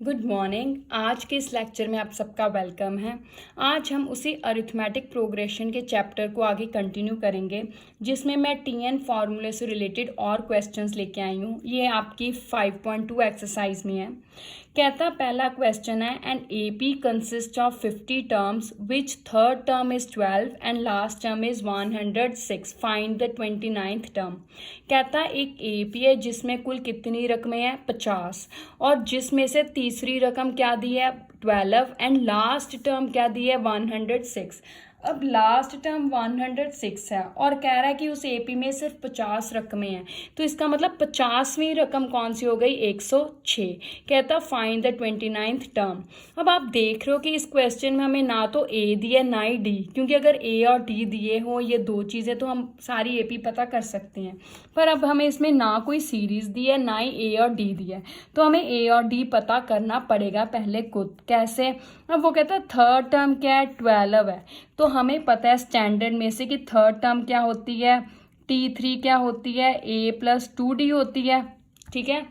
Good morning. आज के इस लेक्चर में आप सबका वेलकम है। आज हम उसी अरिथमेटिक प्रोग्रेशन के चैप्टर को आगे कंटिन्यू करेंगे, जिसमें मैं टीएन फार्मूले से रिलेटेड और क्वेश्चंस लेके आई हूँ। ये आपकी 5.2 एक्सरसाइज में है। कहता पहला क्वेश्चन है, an AP consist of 50 terms which third term is 12 and last term is 106, find the 29th term. कहता एक एपी है जिसमें कुल कितनी रकमें हैं 50, और जिसमें से तीसरी रकम क्या दी है 12 एंड लास्ट टर्म क्या दी है 106। अब लास्ट टर्म 106 है और कह रहा है कि उस एपी में सिर्फ 50 रकमें हैं, तो इसका मतलब 50वीं रकम कौन सी हो गई 106। कहता फाइंड द 29th टर्म। अब आप देख रहे हो कि इस क्वेश्चन में हमें ना तो ए दिया ना ही डी, क्योंकि अगर ए और डी दिए हों ये दो चीज़ें तो हम सारी एपी पता कर सकते हैं, पर अब हमें इसमें ना कोई सीरीज दी है ना ही ए और डी दिया है, तो हमें ए और डी पता करना पड़ेगा पहले खुद। कैसे? अब वो कहता है थर्ड टर्म क्या है 12 है, तो हमें पता है स्टैंडर्ड में से कि थर्ड टर्म क्या होती है T3 क्या होती है A+2D होती है। ठीक है,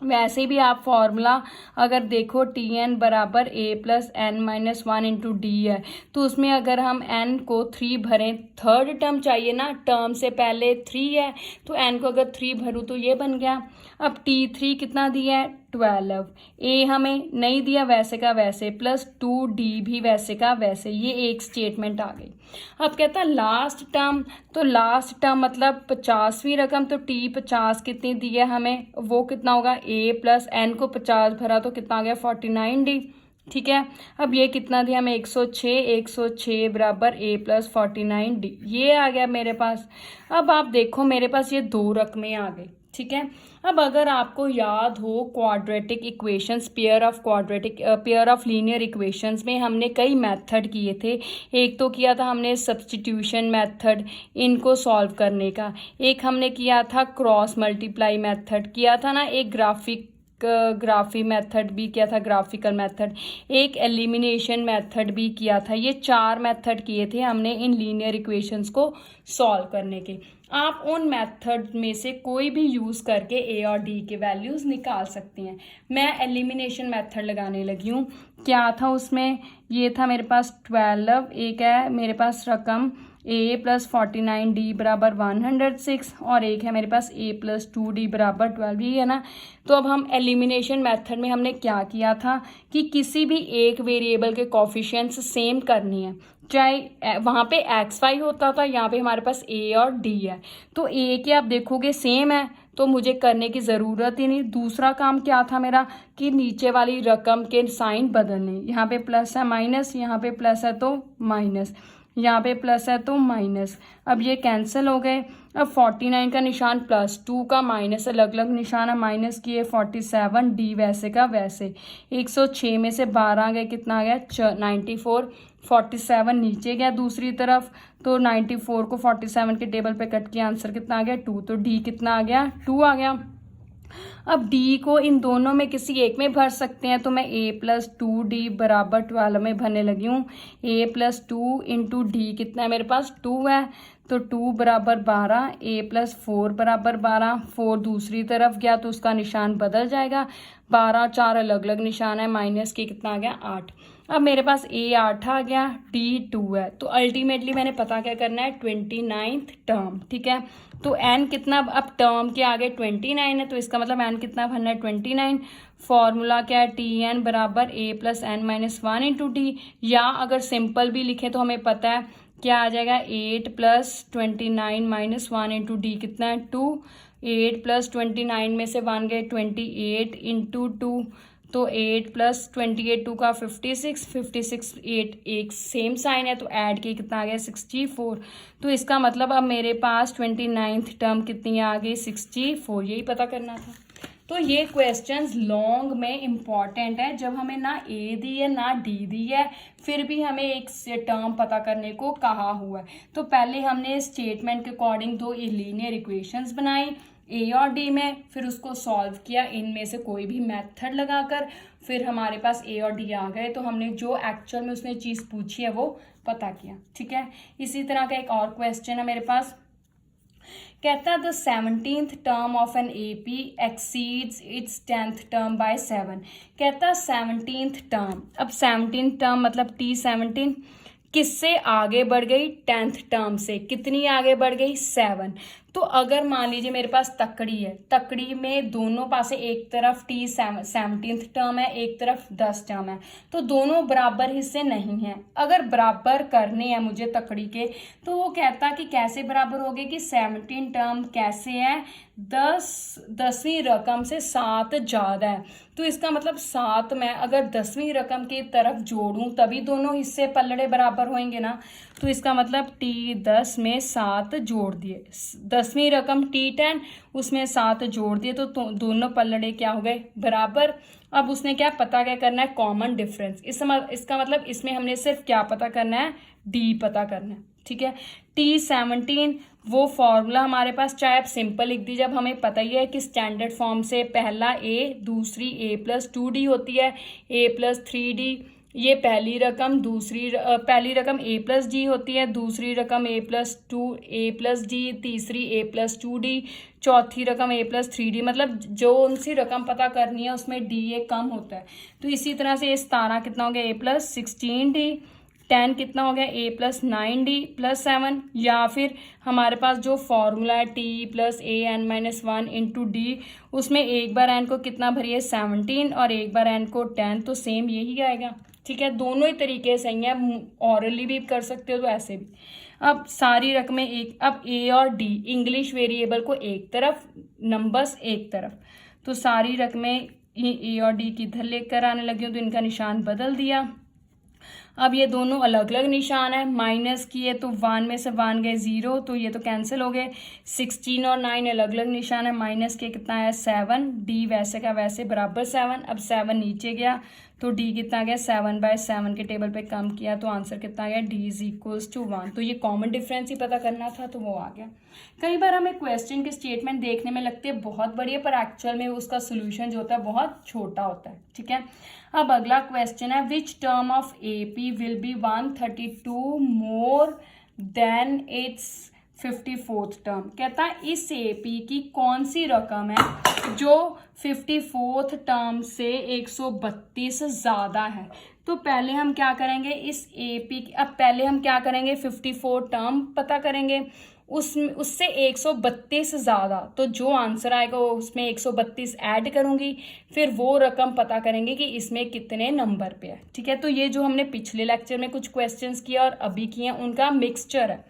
वैसे भी आप फॉर्मूला अगर देखो Tn बराबर A+n-1 इंटू डी है, तो उसमें अगर हम n को 3 भरें, थर्ड टर्म चाहिए ना, टर्म से पहले 3 है तो n को अगर 3 भरूँ तो ये बन गया। अब T3 कितना दिया है 12, ए हमें नहीं दिया वैसे का वैसे, +2D भी वैसे का वैसे, ये एक स्टेटमेंट आ गई। अब कहता है लास्ट टर्म, तो लास्ट टर्म मतलब 50वीं रकम, तो T50 कितनी दी है हमें, वो कितना होगा A+n को 50 भरा तो कितना आ गया 49D। ठीक है, अब ये कितना दिया हमें 106 बराबर A+49D, ये आ गया मेरे पास। अब आप देखो मेरे पास ये दो रकमें आ गई। ठीक है, अब अगर आपको याद हो quadratic equations, pair of linear equations में हमने कई मेथड किए थे। एक तो किया था हमने सब्स्टिट्यूशन मेथड इनको सॉल्व करने का, एक हमने किया था क्रॉस मल्टीप्लाई मेथड किया था ना, एक ग्राफी मेथड भी किया था, ग्राफिकल मेथड, एक एलिमिनेशन मेथड भी किया था। ये 4 मेथड किए थे हमने इन लीनियर इक्वेशंस को सॉल्व करने के। आप उन मेथड में से कोई भी यूज़ करके ए और डी के वैल्यूज़ निकाल सकते हैं। मैं एलिमिनेशन मेथड लगाने लगी हूँ। क्या था उसमें, ये था मेरे पास 12, एक है मेरे पास रकम A+49D बराबर 106, और एक है मेरे पास A+2D बराबर 12, ही है ना। तो अब हम एलिमिनेशन मेथड में हमने क्या किया था कि किसी भी एक वेरिएबल के कोफिशिएंट्स सेम करनी है, चाहे वहाँ पे XY होता था, यहाँ पे हमारे पास A और D है, तो A के आप देखोगे सेम है तो मुझे करने की ज़रूरत ही नहीं। दूसरा काम क्या था मेरा कि नीचे वाली रकम के साइन बदलने, यहाँ पे प्लस है माइनस, यहाँ पे प्लस है तो माइनस, यहाँ पे प्लस है तो माइनस, अब ये कैंसिल हो गए। अब 49 का निशान +2 का माइनस, अलग अलग निशान है माइनस किए, 47D वैसे का वैसे, 106 में से 12 आ गए, कितना आ गया 94, 47 नीचे गया दूसरी तरफ, तो 94 को 47 के टेबल पे कट किया, आंसर कितना आ गया 2, तो डी कितना आ गया 2 आ गया। अब डी को इन दोनों में किसी एक में भर सकते हैं, तो मैं A+2D बराबर 12 में भरने लगी हूँ। A+2 इंटू डी कितना है मेरे पास 2 है, तो 2 बराबर 12, A+4 बराबर 12, 4 दूसरी तरफ गया तो उसका निशान बदल जाएगा, 12 4 अलग अलग निशान है, माइनस के कितना आ गया 8। अब मेरे पास A 8 आ गया, D 2 है, तो अल्टीमेटली मैंने पता क्या करना है 29th टर्म। ठीक है, तो n कितना, अब टर्म के आगे 29 है तो इसका मतलब n कितना भरना है 29। फॉर्मूला क्या है Tn बराबर A+n-1 इंटू डी, या अगर सिंपल भी लिखें तो हमें पता है क्या आ जाएगा 8+29-1 इंटू डी कितना है 2, 8+29 में से 1 गए 28 इंटू 2, तो 8+28 2 का 56, 8 एक सेम साइन है तो ऐड के कितना आ गया 64। तो इसका मतलब अब मेरे पास 29th टर्म कितनी आ गई 64, यही पता करना था। तो ये क्वेश्चंस लॉन्ग में इम्पॉर्टेंट है, जब हमें ना ए दी है ना डी दी है, फिर भी हमें एक टर्म पता करने को कहा हुआ है। तो पहले हमने स्टेटमेंट के अकॉर्डिंग दो लीनियर इक्वेशंस बनाई ए और डी में, फिर उसको सॉल्व किया इनमें से कोई भी मेथड लगाकर, फिर हमारे पास ए और डी आ गए, तो हमने जो एक्चुअल में उसने चीज़ पूछी है वो पता किया। ठीक है, इसी तरह का एक और क्वेश्चन है मेरे पास, कहता है the 17th term of an AP exceeds its 10th term by 7। कहता है 17th टर्म, अब 17th टर्म मतलब T17 किससे आगे बढ़ गई, 10th टर्म से। कितनी आगे बढ़ गई, 7। तो अगर मान लीजिए मेरे पास तकड़ी है, तकड़ी में दोनों पासे एक तरफ T17th टर्म है, एक तरफ 10 टर्म है, तो दोनों बराबर हिस्से नहीं हैं। अगर बराबर करने हैं मुझे तकड़ी के, तो वो कहता कि कैसे बराबर होगे कि 17 टर्म कैसे है, 10वीं रकम से 7 ज़्यादा है। तो इसका मतलब 7 मैं अगर 10वीं रकम की तरफ जोड़ूं तभी दोनों हिस्से पलड़े बराबर होंगे ना। तो इसका मतलब T10 में 7 जोड़ दिए, 10वीं रकम T10 उसमें 7 जोड़ दिए, तो दोनों पलड़े क्या हो गए, बराबर। अब उसने क्या पता क्या करना है, कॉमन डिफरेंस। इसका मतलब इसमें हमने सिर्फ क्या पता करना है, D पता करना है, ठीक है। T17 वो फॉर्मूला हमारे पास, चाहे आप सिंपल लिख दीजिए, जब हमें पता ही है कि स्टैंडर्ड फॉर्म से पहला A दूसरी A+2D होती है, A+3D ये पहली रकम, पहली रकम A+D होती है, दूसरी रकम A+D, तीसरी A+2D, चौथी रकम A+3D। मतलब जो उनसी रकम पता करनी है उसमें D एक कम होता है। तो इसी तरह से 17 कितना हो गया, A+16D, 10 कितना हो गया, A+9D+7, या फिर हमारे पास जो फॉर्मूला है T+AN-1 इंटू D, उसमें एक बार n को कितना भरिए, 17, और एक बार n को 10, तो सेम यही आएगा, ठीक है। दोनों ही तरीके सही है, ऑरली भी कर सकते हो तो ऐसे भी। अब सारी रकमें एक, अब A और D इंग्लिश वेरिएबल को एक तरफ, नंबर्स एक तरफ, तो सारी रकमें A और D किधर लेकर आने लगी हूँ, तो इनका निशान बदल दिया। अब ये दोनों अलग अलग निशान है, माइनस किए तो 1 में से 1 गए 0, तो ये तो कैंसिल हो गए। 16 और 9 अलग अलग निशान है, माइनस के कितना है 7, D वैसे का वैसे बराबर 7। अब 7 नीचे गया तो D कितना गया, 7/7 के टेबल पे कम किया तो आंसर कितना गया, D = 1। तो ये कॉमन डिफरेंस ही पता करना था तो वो आ गया। कई बार हमें क्वेश्चन के स्टेटमेंट देखने में लगते हैं बहुत बड़ी है, पर एक्चुअल में उसका सोल्यूशन जो होता है बहुत छोटा होता है, ठीक है। अब अगला क्वेश्चन है, which term of AP will be 132 more than it's 54th term. कहता है इस AP की कौन सी रकम है जो 54th टर्म से 132 ज़्यादा है। तो पहले हम क्या करेंगे, इस AP की, अब पहले हम क्या करेंगे, 54 टर्म पता करेंगे, उससे 132 ज़्यादा, तो जो आंसर आएगा वो उसमें 132 ऐड करूंगी, फिर वो रकम पता करेंगे कि इसमें कितने नंबर पे है, ठीक है। तो ये जो हमने पिछले लेक्चर में कुछ क्वेश्चंस किए और अभी किए हैं उनका मिक्सचर है।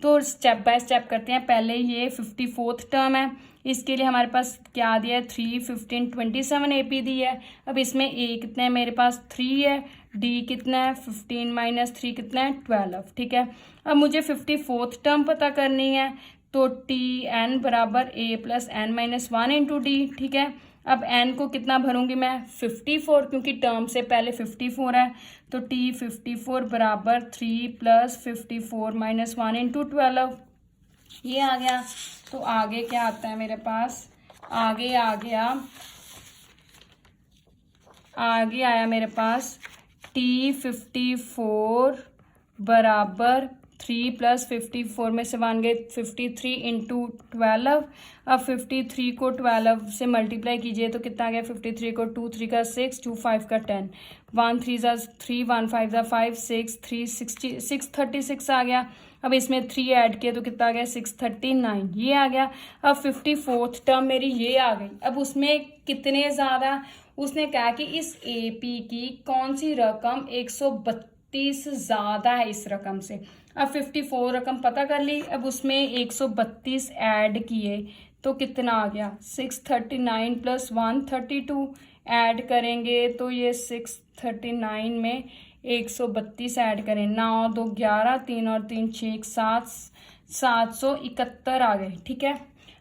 तो स्टेप बाय स्टेप करते हैं। पहले ये 54th टर्म है, इसके लिए हमारे पास क्या दिया है, 3, 15, 27 AP दी है। अब इसमें A कितना है, मेरे पास 3 है, D कितना है, 15 - 3 कितना है, 12, ठीक है। अब मुझे 54th टर्म पता करनी है, तो TN = A+N-1 इंटू D, ठीक है। अब n को कितना भरूंगी मैं, 54, क्योंकि टर्म से पहले 54 है, तो T54 = 3 + 54 - 1 इंटू 12, ये आ गया। तो आगे क्या आता है मेरे पास, आगे आया मेरे पास T54 = 3 + 54 में से 1 गए 53 इंटू 12। अब 53 को 12 से मल्टीप्लाई कीजिए तो कितना आ गया, 53 को 2 3 का 6, 2 5 का 10, 1 3 = 3, 1 5 = 5, 6 3 636 आ गया। अब इसमें 3 ऐड किया तो कितना आ गया, 639, ये आ गया। अब 54th टर्म मेरी ये आ गई। अब उसमें कितने ज़्यादा, उसने कहा कि इस AP की कौन सी रकम 132 ज़्यादा है इस रकम से। अब 54 रकम पता कर ली, अब उसमें 132 ऐड किए तो कितना आ गया, 639 + 132 ऐड करेंगे तो ये 639 में 132 ऐड करें, 9 2 11, 3 और 3 6 7, 771 आ गए, ठीक है।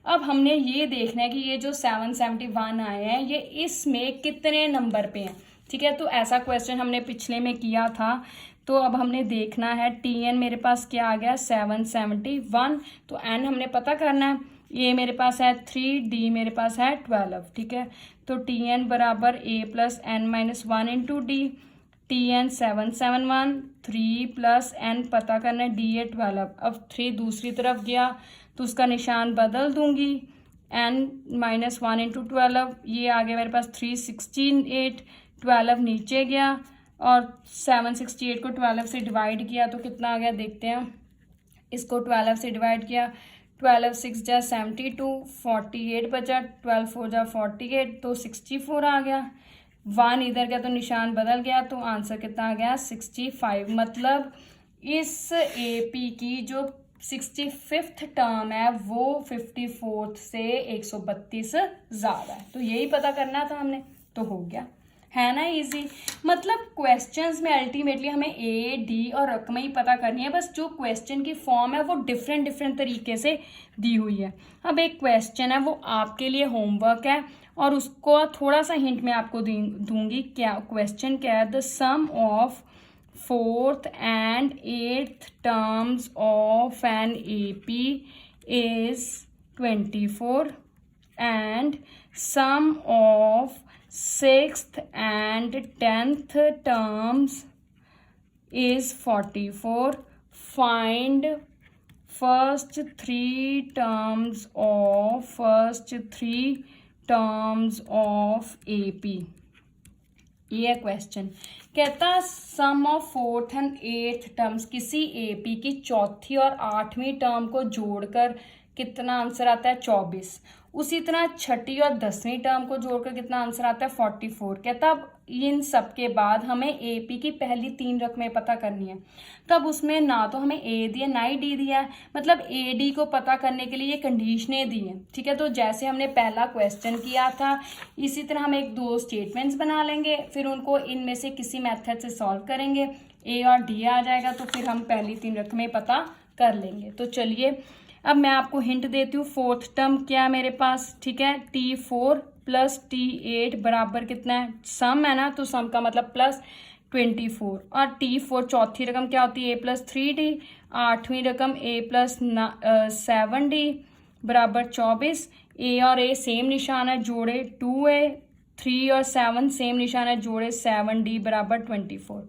अब हमने ये देखना है कि ये जो 771 आए हैं ये इसमें कितने नंबर पे हैं, ठीक है। तो ऐसा क्वेश्चन हमने पिछले में किया था, तो अब हमने देखना है TN मेरे पास क्या आ गया, 771, तो N हमने पता करना है। ये मेरे पास है 3, D मेरे पास है 12, ठीक है। तो TN = A+N-1 into D, TN 771, 3 plus n पता करना है, डी है 12। अब 3 दूसरी तरफ गया तो उसका निशान बदल दूंगी, n माइनस 1 इंटू 12, ये आ गया मेरे पास 368, 12 नीचे गया और 768 को 12 से डिवाइड किया तो कितना आ गया देखते हैं। इसको 12 से डिवाइड किया, 12 6 जा 72, 48 बचा, 12 4 जा 48 तो 64 आ गया। 1 इधर गया तो निशान बदल गया तो आंसर कितना आ गया 65। मतलब इस AP की जो 65th टर्म है वो 54th से 132 ज़्यादा है। तो यही पता करना था हमने, तो हो गया, है ना इजी। मतलब क्वेश्चंस में अल्टीमेटली हमें ए डी और रकमें ही पता करनी है, बस जो क्वेश्चन की फॉर्म है वो डिफरेंट तरीके से दी हुई है। अब एक क्वेश्चन है वो आपके लिए होमवर्क है और उसको थोड़ा सा हिंट मैं आपको दूंगी। क्या क्वेश्चन क्या है, the sum of 4th and 8th terms of an AP is 24 and sum of 6th and 10th terms is 44. Find first three terms of AP. ये क्वेश्चन कहता sum of 4th and 8th terms, किसी AP की चौथी और 8वीं term को जोड़कर कितना आंसर आता है 24। उसी तरह छठी और 10वीं टर्म को जोड़कर कितना आंसर आता है 44। कहता अब इन सब के बाद हमें AP की पहली 3 रकमें पता करनी है। तब उसमें ना तो हमें A दिया ना ही D दिया है, मतलब AD को पता करने के लिए ये कंडीशनें दी हैं। ठीक है, तो जैसे हमने पहला क्वेश्चन किया था इसी तरह हम 1-2 स्टेटमेंट्स बना लेंगे, फिर उनको इनमें से किसी मेथड से सॉल्व करेंगे, A और D आ जाएगा तो फिर हम पहली 3 रकमें पता कर लेंगे। तो चलिए अब मैं आपको हिंट देती हूँ। 4th टर्म क्या है मेरे पास, ठीक है, T4 प्लस T8 बराबर कितना है, सम है ना, तो सम का मतलब प्लस 24। और T4 चौथी रकम क्या होती है A प्लस 3D, 8वीं रकम A प्लस 7D बराबर 24। A और A सेम निशान है, जोड़े 2A, 3 और 7 सेम निशान है, जोड़े 7D बराबर 24।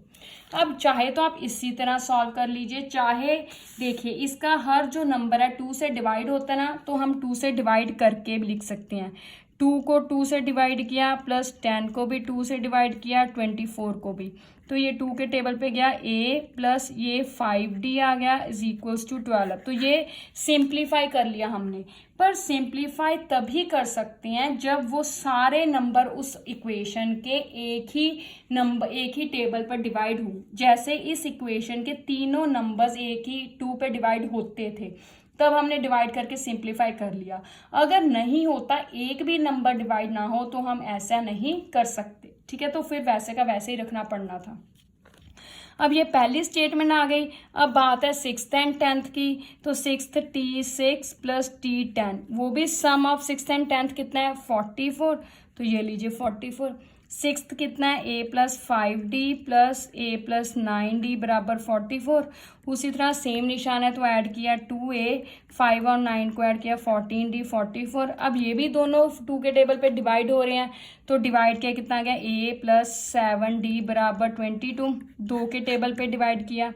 अब चाहे तो आप इसी तरह सॉल्व कर लीजिए, चाहे देखिए इसका हर जो नंबर है 2 से डिवाइड होता है ना, तो हम 2 से डिवाइड करके भी लिख सकते हैं। 2 को 2 से डिवाइड किया प्लस 10 को भी 2 से डिवाइड किया, 24 को भी, तो ये 2 के टेबल पे गया A प्लस ये 5D आ गया इज इक्वल्स टू 12। तो ये सिंप्लीफाई कर लिया हमने, पर सिंप्लीफाई तभी कर सकते हैं जब वो सारे नंबर उस इक्वेशन के एक ही टेबल पर डिवाइड हो। जैसे इस इक्वेशन के तीनों नंबर्स एक ही 2 पे डिवाइड होते थे, तब हमने डिवाइड करके सिंप्लीफाई कर लिया। अगर नहीं होता, एक भी नंबर डिवाइड ना हो, तो हम ऐसा नहीं कर सकते। ठीक है, तो फिर वैसे का वैसे ही रखना पड़ना था। अब ये पहली स्टेटमेंट आ गई। अब बात है 6th and 10th की, तो 6th T6 प्लस T10, वो भी सम ऑफ 6th and 10th कितना है 44, तो ये लीजिए 44। 6th कितना है A plus 5D plus A plus 9D बराबर 44। उसी तरह सेम निशान है तो ऐड किया 2A, 5 और 9 को ऐड किया 14D 44। अब ये भी दोनों 2 के टेबल पे डिवाइड हो रहे हैं, तो डिवाइड किया कितना आ गया A प्लस 7D बराबर 22, 2 के टेबल पे डिवाइड किया।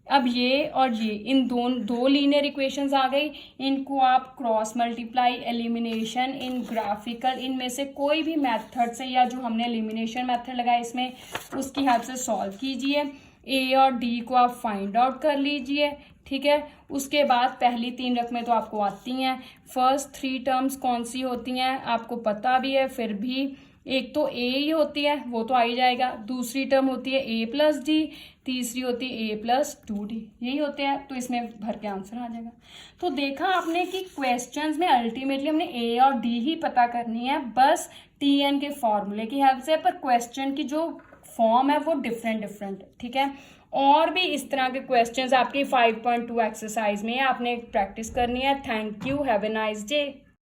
अब ये और ये इन दो लीनियर इक्वेशंस आ गई, इनको आप क्रॉस मल्टीप्लाई, एलिमिनेशन, इन ग्राफिकल, इनमें से कोई भी मेथड से, या जो हमने एलिमिनेशन मेथड लगाया इसमें, उसकी हेल्प से सॉल्व कीजिए। A और D को आप फाइंड आउट कर लीजिए। ठीक है, उसके बाद पहली 3 रकमें तो आपको आती हैं। फर्स्ट 3 टर्म्स कौन सी होती हैं आपको पता भी है, फिर भी एक तो A ही होती है, वो तो आ ही जाएगा। दूसरी टर्म होती है A प्लस D, तीसरी होती है A प्लस 2D, यही होते हैं, तो इसमें भर के आंसर आ जाएगा। तो देखा आपने कि क्वेश्चंस में अल्टीमेटली हमने A और D ही पता करनी है, बस TN के फॉर्मूले की हेल्प से, पर क्वेश्चन की जो फॉर्म है वो डिफरेंट है। ठीक है, और भी इस तरह के क्वेश्चंस आपकी 5.2 एक्सरसाइज में आपने प्रैक्टिस करनी है। Thank you, have a nice day.